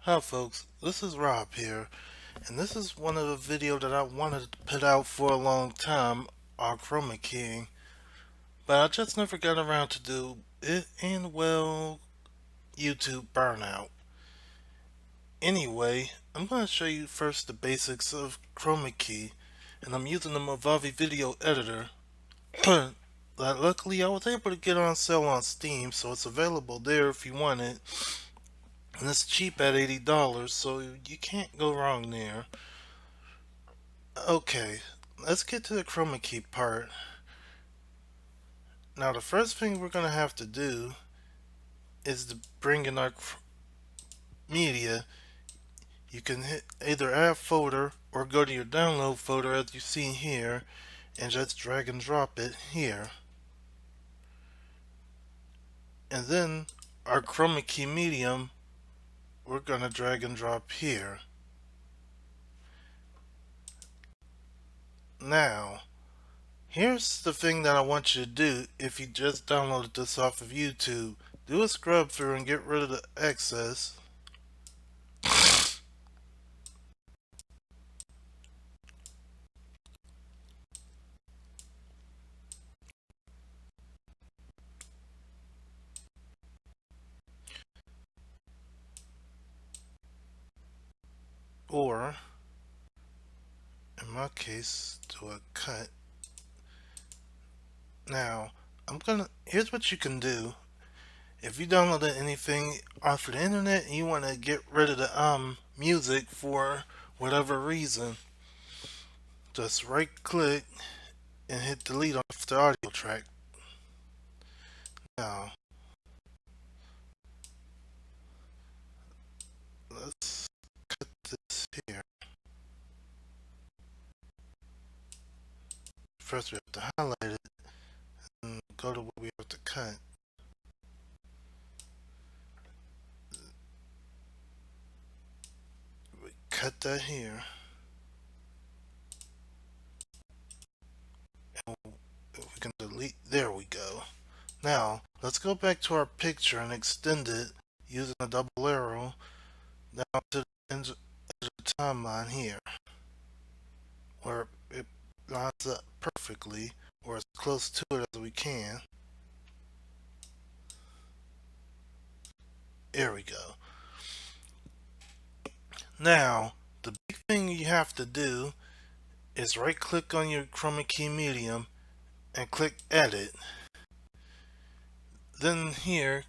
Hi folks, this is Rob here, and this is one of the videos that I wanted to put out for a long time on Chroma Keying, but I just never got around to do it, and well, YouTube burnout. Anyway, I'm going to show you first the basics of Chroma Key, and I'm using the Movavi video editor. Luckily I was able to get on sale on Steam, so it's available there if you want it. And it's cheap at $80, so you can't go wrong there. Okay, let's get to the chroma key part. Now the first thing we're going to have to do is to bring in our media. You can hit either add folder or go to your download folder as you see here and just drag and drop it here. And then our chroma key medium we're going to drag and drop here. Now here's the thing that I want you to do if you just downloaded this off of YouTube. Do a scrub through and get rid of the excess. Or in my case, do a cut. Now here's what you can do. If you downloaded anything off of the internet and you want to get rid of the music for whatever reason, just right click and hit delete off the audio track. Now let's cut this here. First we have to highlight it and go to where we have to cut. We cut that here. And we can delete. There we go. Now let's go back to our picture and extend it using a double arrow down to the end of the timeline here, where it lines up perfectly, or as close to it as we can. There we go. Now the big thing you have to do is right click on your chroma key medium and click edit. Then here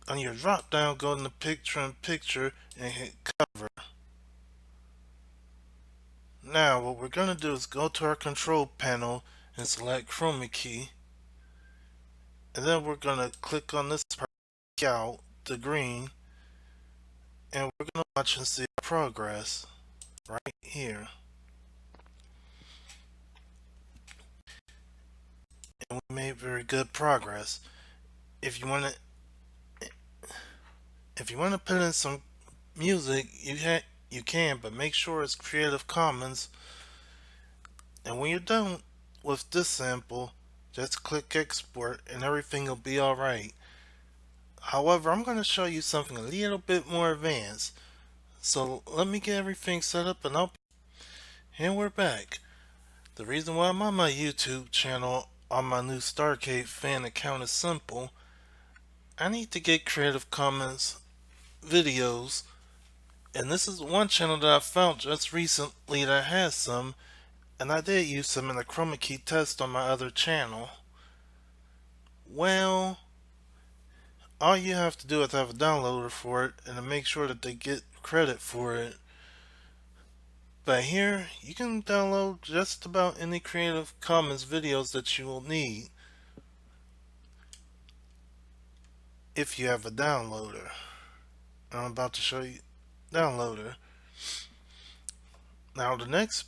on your drop down, go into picture in picture and hit cover. Now what we're going to do is go to our control panel and select chroma key, and then we're going to click on this part out the green, and we're going to watch and see progress right here. And we made very good progress. If you want to put in some music, you can, but make sure it's Creative Commons. And when you're done with this sample, just click export and everything will be alright. However, I'm going to show you something a little bit more advanced. So let me get everything set up and we're back. The reason why I'm on my YouTube channel on my newstarcadefan account is simple. I need to get Creative Commons videos, and this is one channel that I found just recently that has some, and I did use some in the chroma key test on my other channel. Well, all you have to do is have a downloader for it and to make sure that they get credit for it. But here you can download just about any Creative Commons videos that you will need if you have a downloader. I'm about to show you downloader. Now the next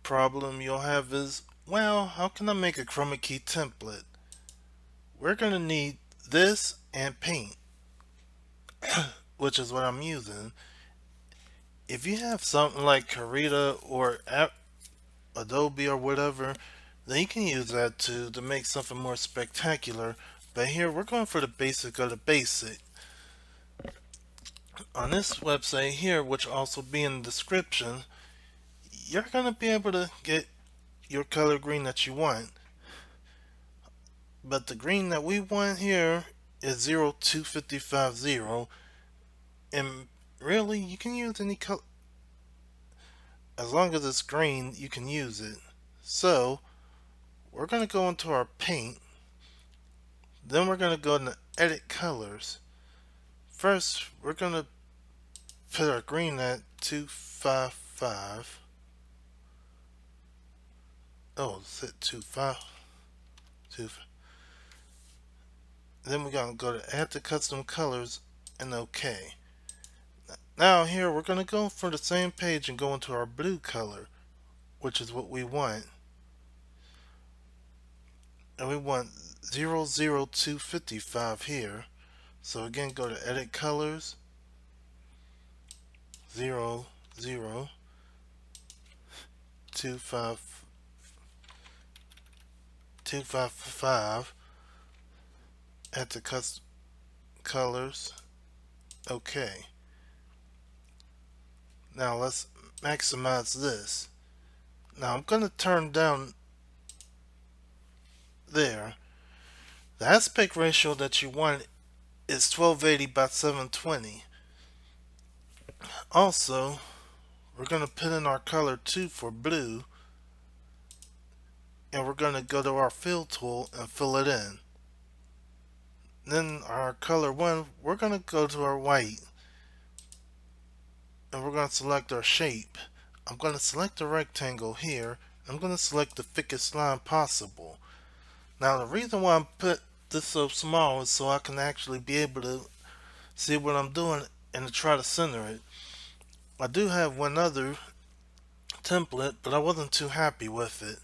problem you'll have is, well, how can I make a chroma key template? We're going to need this and paint, which is what I'm using. If you have something like Kirita or Adobe or whatever, then you can use that too to make something more spectacular. But here we're going for the basic of the basic. On this website here, which will also be in the description, you're going to be able to get your color green that you want. But the green that we want here is 02550, and really you can use any color as long as it's green. You can use it. So we're going to go into our paint, then we're going to go into edit colors. First we're going to put our green at 255. Oh, it's at 25. Then we're going to go to add to custom colors and OK. Now here we're going to go for the same page and go into our blue color, which is what we want. And we want 00255 here. So again, go to edit colors, 00255, add to custom colors, OK. Now let's maximize this. Now I'm going to turn down there. The aspect ratio that you want is 1280 by 720. Also, we're going to put in our color 2 for blue, and we're going to go to our fill tool and fill it in. Then our color 1, we're going to go to our white, and we're going to select our shape. I'm going to select a rectangle here. I'm going to select the thickest line possible. Now the reason why I put this so small is so I can actually be able to see what I'm doing and to try to center it. I do have one other template, but I wasn't too happy with it.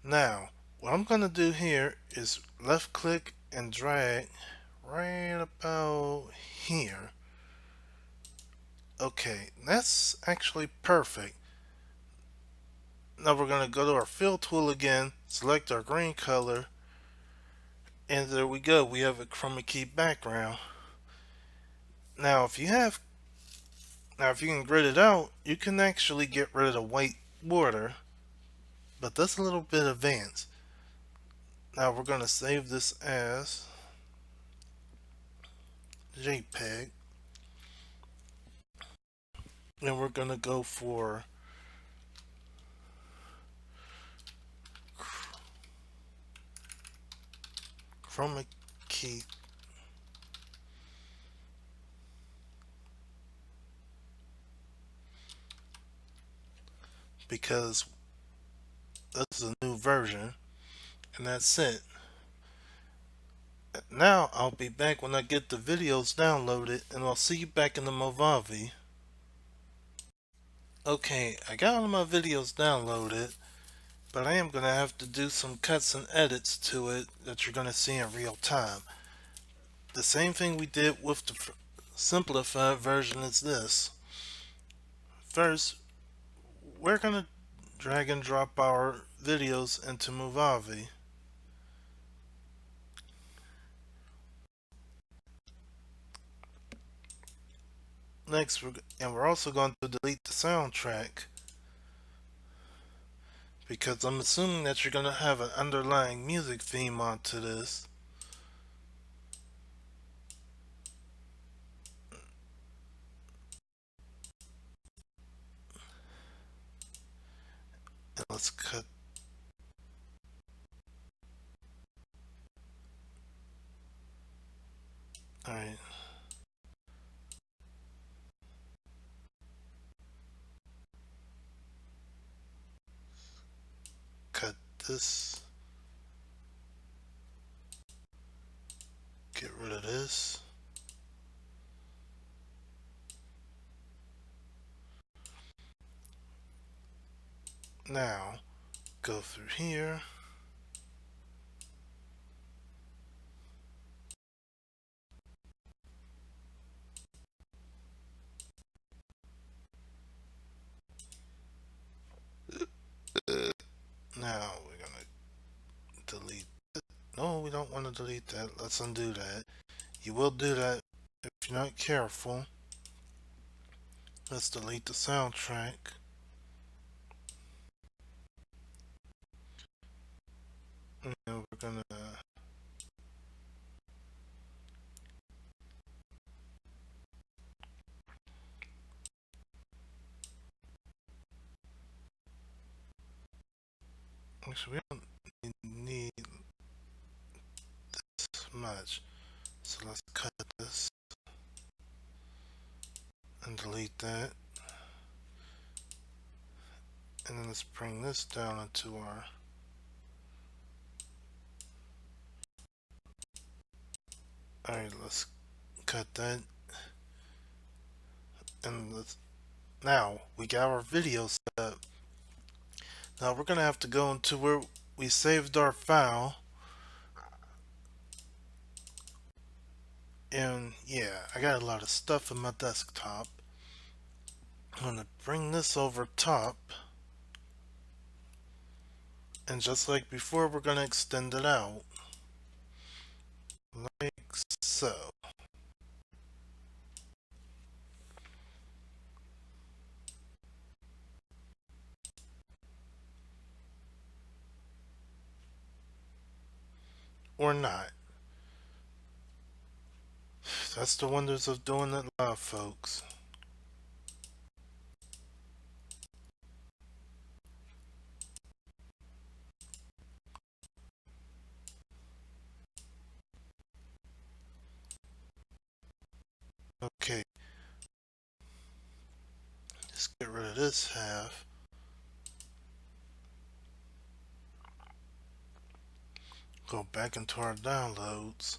Now, what I'm going to do here is left click and drag right about here. Okay, that's actually perfect. Now we're going to go to our fill tool again, select our green color, and there we go. We have a Chroma Key background. Now if you can grid it out, you can actually get rid of the white border, but that's a little bit advanced. Now we're going to save this as JPEG, and we're going to go for Chroma Key because this is a new version, and that's it. Now I'll be back when I get the videos downloaded, and I'll see you back in the Movavi. Okay, I got all my videos downloaded, but I am going to have to do some cuts and edits to it that you're going to see in real time. The same thing we did with the simplified version is this. First, we're going to drag and drop our videos into Movavi. Next, we're also going to delete the soundtrack because I'm assuming that you're going to have an underlying music theme onto this. And let's cut. Alright. Cut this. Get rid of this. Now, go through here. Now we're gonna delete it. No, we don't want to delete that. Let's undo that. You will do that if you're not careful. Let's delete the soundtrack. And we're gonna actually we don't need this much. So let's cut this and delete that. And then let's bring this down into our alright, let's cut that. And let's now we got our video set up. Now we're gonna have to go into where we saved our file. And yeah, I got a lot of stuff in my desktop. I'm gonna bring this over top. And just like before, we're gonna extend it out. Like so. Or not. That's the wonders of doing it live, folks. Okay, let's get rid of this half. Go back into our downloads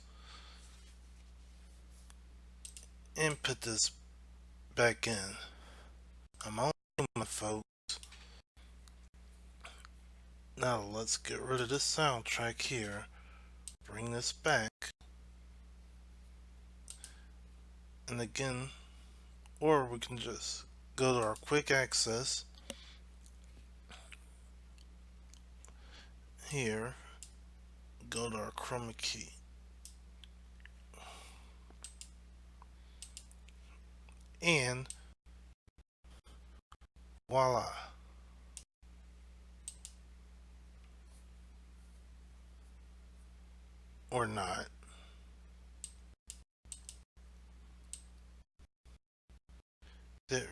and put this back in. I'm on my folks. Now let's get rid of this soundtrack here. Bring this back. And again, or we can just go to our quick access here, go to our Chroma Key, and voila. Or not. There we go.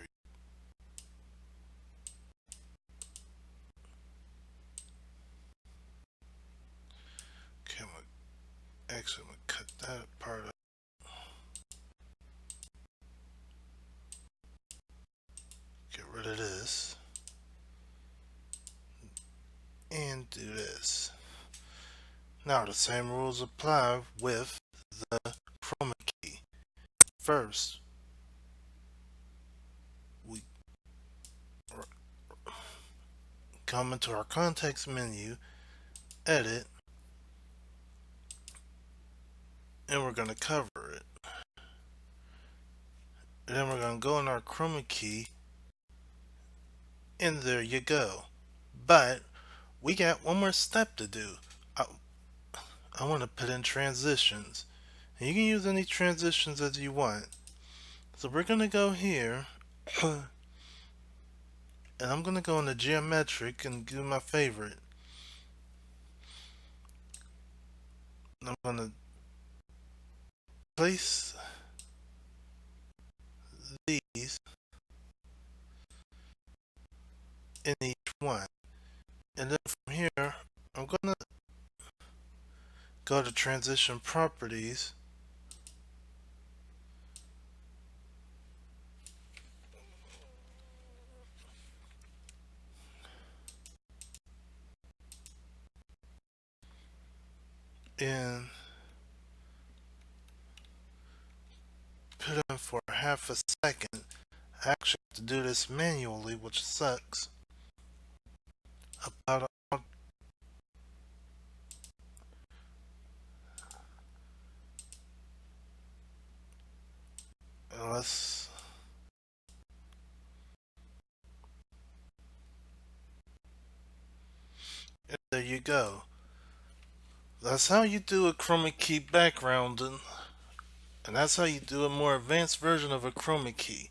Okay, actually, I'm gonna cut that part up. Get rid of this. And do this. Now the same rules apply with the Chroma Key. First, we come into our context menu, edit, and we're going to cover it. And then we're going to go in our Chroma Key, and there you go. But we got one more step to do. I want to put in transitions. And you can use any transitions as you want. So we're going to go here, and I'm going to go into geometric and do my favorite. I'm going to place these in each one. And then from here, I'm going to go to transition properties. And put in for half a second. I actually have to do this manually, which sucks. About let's and there you go. That's how you do a Chroma Key background, and that's how you do a more advanced version of a Chroma Key.